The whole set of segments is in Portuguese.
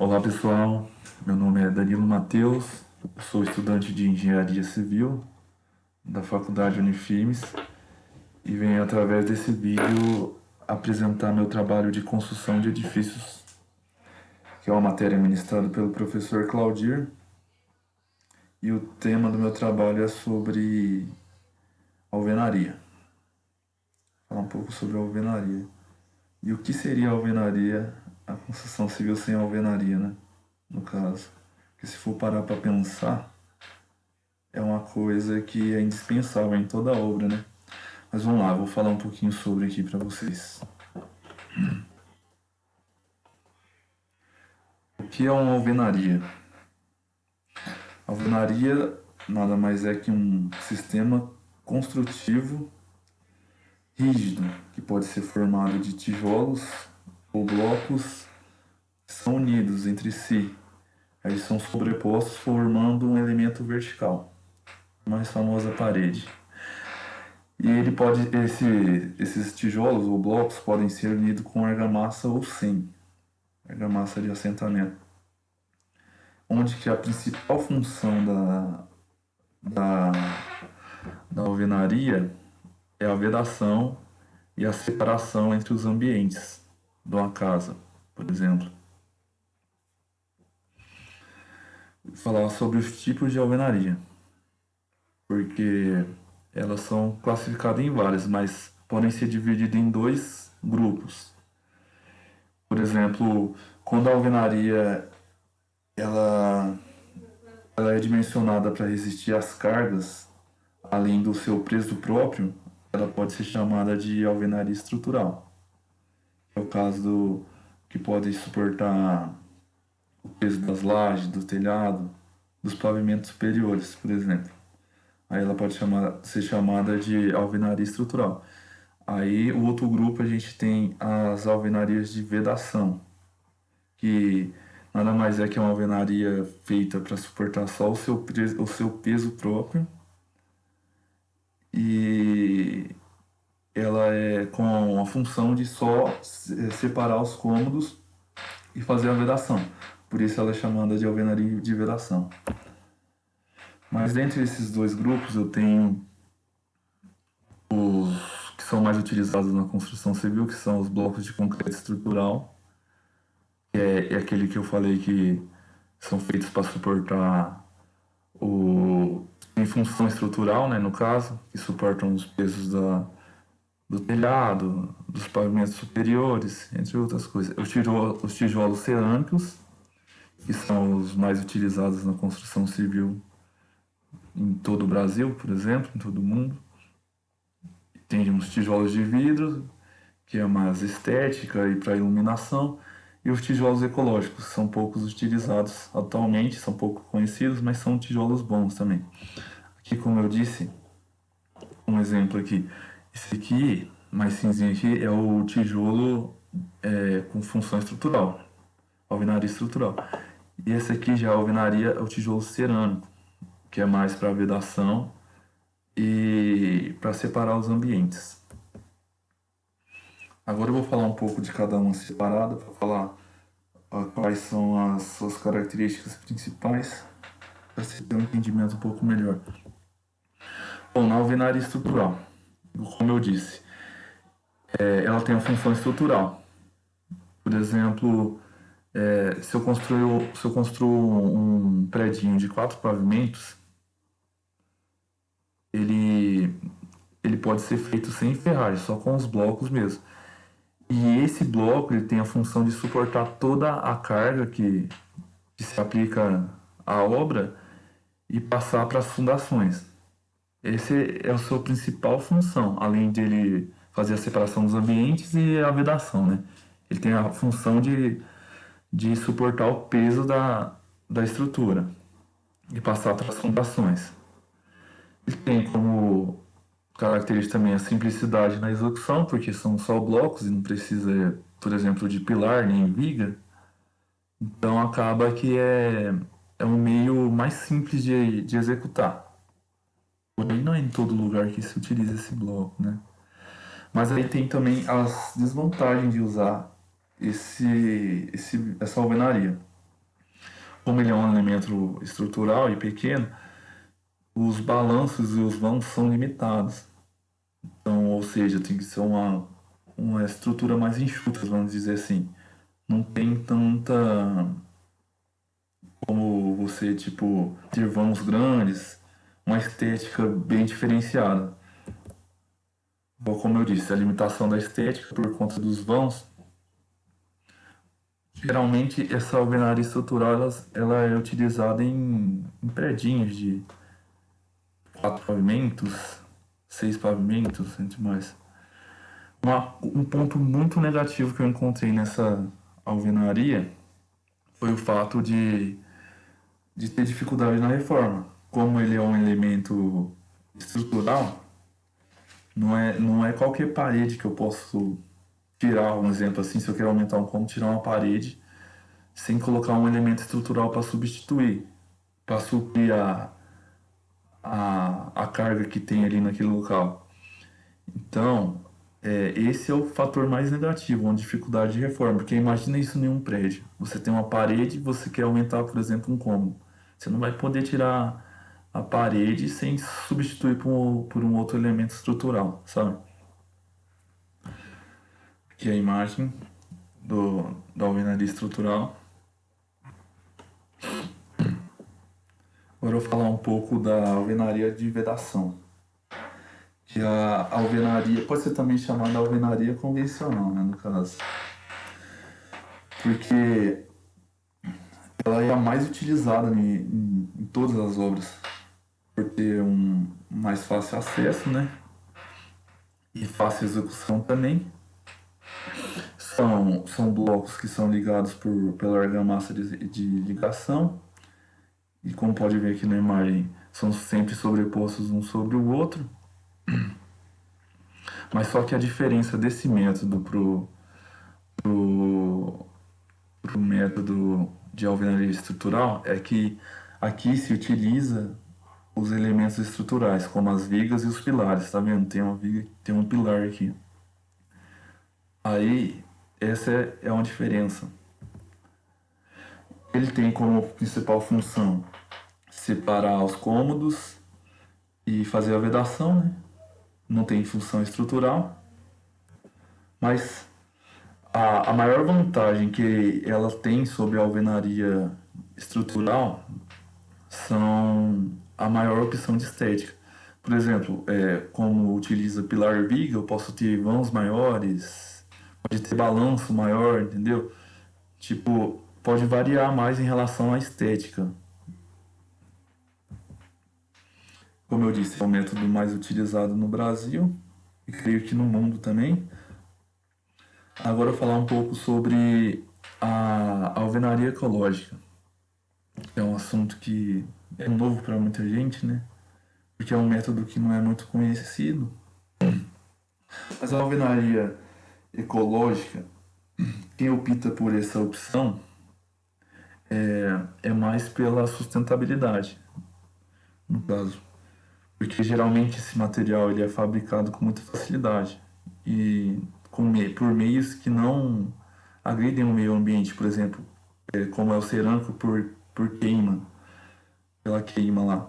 Olá pessoal, meu nome é Danilo Matheus, eu sou estudante de Engenharia Civil da Faculdade Unifirmes e venho através desse vídeo apresentar meu trabalho de construção de edifícios, que é uma matéria ministrada pelo professor Claudir, e o tema do meu trabalho é sobre alvenaria. Vou falar um pouco sobre alvenaria. E o que seria alvenaria, a construção civil sem alvenaria, né? No caso. Porque se for parar para pensar, é uma coisa que é indispensável em toda obra, né? Mas vamos lá, eu vou falar um pouquinho sobre aqui para vocês. O que é uma alvenaria? Alvenaria nada mais é que um sistema construtivo rígido, que pode ser formado de tijolos ou blocos que são unidos entre si. Aí são sobrepostos formando um elemento vertical, a mais famosa parede. E ele pode, esses tijolos ou blocos podem ser unidos com argamassa ou sem argamassa de assentamento, onde que a principal função da, da alvenaria é a vedação e a separação entre os ambientes de uma casa, por exemplo. Vou falar sobre os tipos de alvenaria, porque elas são classificadas em várias, mas podem ser divididas em dois grupos. Por exemplo, quando a alvenaria ela, ela é dimensionada para resistir às cargas, além do seu peso próprio, ela pode ser chamada de alvenaria estrutural. É o caso do que pode suportar o peso das lajes, do telhado, dos pavimentos superiores, por exemplo. Aí ela pode ser chamada de alvenaria estrutural. Aí o outro grupo a gente tem as alvenarias de vedação, que nada mais é que uma alvenaria feita para suportar só o seu peso próprio, e ela é com a função de só separar os cômodos e fazer a vedação. Por isso ela é chamada de alvenaria de vedação. Mas dentre esses dois grupos eu tenho os que são mais utilizados na construção civil, que são os blocos de concreto estrutural, que é aquele que eu falei que são feitos para suportar em função estrutural, né, no caso, que suportam os pesos do telhado, dos pavimentos superiores, entre outras coisas. Os tijolos cerâmicos, que são os mais utilizados na construção civil em todo o Brasil, por exemplo, em todo o mundo. Tem uns tijolos de vidro, que é mais estética e para iluminação, e os tijolos ecológicos, que são poucos utilizados atualmente, são pouco conhecidos, mas são tijolos bons também. Aqui, como eu disse, um exemplo aqui, esse aqui, mais cinzinho aqui, é o tijolo com função estrutural, alvenaria estrutural. E esse aqui já é a alvenaria, é o tijolo cerâmico, que é mais para vedação e para separar os ambientes. Agora eu vou falar um pouco de cada uma separada, para falar quais são as suas características principais, para você ter um entendimento um pouco melhor. Bom, na alvenaria estrutural, como eu disse, ela tem a função estrutural. Por exemplo, se eu construo um predinho de 4 pavimentos, ele, ele pode ser feito sem ferragem, só com os blocos mesmo. E esse bloco ele tem a função de suportar toda a carga que se aplica à obra e passar para as fundações. Esse é a sua principal função, além de ele fazer a separação dos ambientes e a vedação, né? Ele tem a função de suportar o peso da estrutura e passar para as fundações. Ele tem como característica também a simplicidade na execução, porque são só blocos e não precisa, por exemplo, de pilar nem viga. Então acaba que é um meio mais simples de executar. Porém, não é em todo lugar que se utiliza esse bloco, né? Mas aí tem também as desvantagens de usar essa alvenaria. como ele é um elemento estrutural e pequeno, os balanços e os vãos são limitados. Então, ou seja, tem que ser uma estrutura mais enxuta, vamos dizer assim. Não tem tanta como você, tipo, ter vãos grandes, uma estética bem diferenciada. Bom, como eu disse, a limitação da estética por conta dos vãos. Geralmente, essa alvenaria estrutural ela é utilizada em predinhos de 4 pavimentos, 6 pavimentos, entre mais. Um ponto muito negativo que eu encontrei nessa alvenaria foi o fato de ter dificuldade na reforma. Como ele é um elemento estrutural, não é qualquer parede que eu posso tirar, um exemplo assim, se eu quero aumentar um cômodo, tirar uma parede sem colocar um elemento estrutural para substituir, para suprir a carga que tem ali naquele local. Então, esse é o fator mais negativo, uma dificuldade de reforma, porque imagina isso em um prédio. Você tem uma parede e você quer aumentar, por exemplo, um cômodo. Você não vai poder tirar a parede sem substituir por um outro elemento estrutural, sabe? Aqui é a imagem da alvenaria estrutural. Agora eu vou falar um pouco da alvenaria de vedação. Que a alvenaria pode ser também chamada alvenaria convencional, né, no caso. Porque ela é a mais utilizada em todas as obras. Por ter um mais fácil acesso, né? E fácil execução também. São blocos que são ligados pela argamassa de ligação. E como pode ver aqui na imagem, são sempre sobrepostos um sobre o outro. Mas só que a diferença desse método pro método de alvenaria estrutural é que aqui se utiliza os elementos estruturais, como as vigas e os pilares, tá vendo? Tem uma viga, tem um pilar aqui. Aí, essa é uma diferença. Ele tem como principal função separar os cômodos e fazer a vedação, né? Não tem função estrutural, mas a maior vantagem que ela tem sobre a alvenaria estrutural são a maior opção de estética. Por exemplo, como utiliza pilar viga, eu posso ter vãos maiores, pode ter balanço maior, entendeu? Tipo, pode variar mais em relação à estética. Como eu disse, é o método mais utilizado no Brasil e creio que no mundo também. Agora eu vou falar um pouco sobre a alvenaria ecológica. É um assunto que é novo para muita gente, né? Porque é um método que não é muito conhecido. Mas a alvenaria ecológica, quem opta por essa opção é mais pela sustentabilidade, no caso. Porque geralmente esse material ele é fabricado com muita facilidade e por meios que não agridem o meio ambiente, por exemplo, como é o cerâmico por queima, pela queima lá.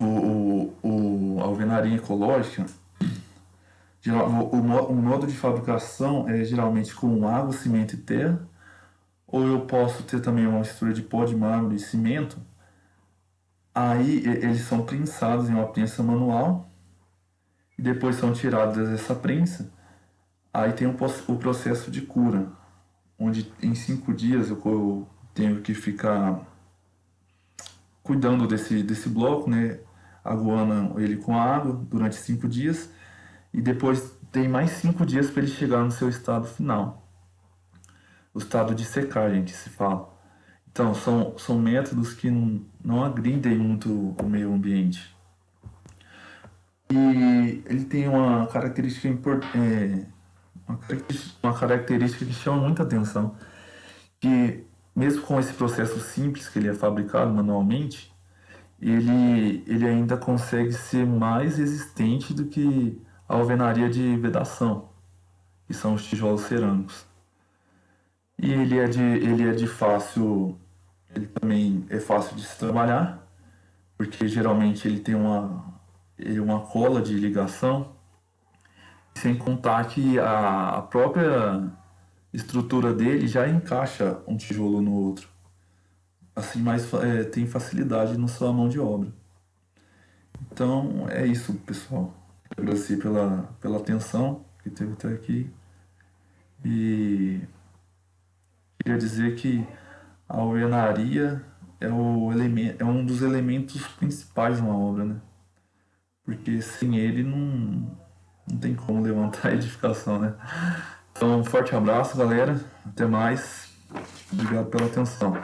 A alvenaria ecológica, o modo de fabricação é geralmente com água, cimento e terra, ou eu posso ter também uma mistura de pó de mármore e cimento. Aí eles são prensados em uma prensa manual e depois são tirados dessa prensa. Aí tem o processo de cura, onde em 5 dias eu tenho que ficar cuidando desse bloco, né? Aguando ele com água durante 5 dias e depois tem mais 5 dias para ele chegar no seu estado final, o estado de secagem que se fala. Então, são métodos que não agridem muito o meio ambiente. E ele tem uma característica importante, uma característica que chama muita atenção, que mesmo com esse processo simples que ele é fabricado manualmente, ele ainda consegue ser mais resistente do que a alvenaria de vedação, que são os tijolos cerâmicos. E ele é de fácil ele também é fácil de se trabalhar, porque geralmente ele tem uma cola de ligação, sem contar que a própria estrutura dele já encaixa um tijolo no outro. Assim, tem facilidade na sua mão de obra. Então, é isso, pessoal. Agradecer pela atenção que teve até aqui. E queria dizer que a alvenaria é um dos elementos principais de uma obra, né? Porque sem ele não tem como levantar a edificação, né? Então, um forte abraço, galera. Até mais. Obrigado pela atenção.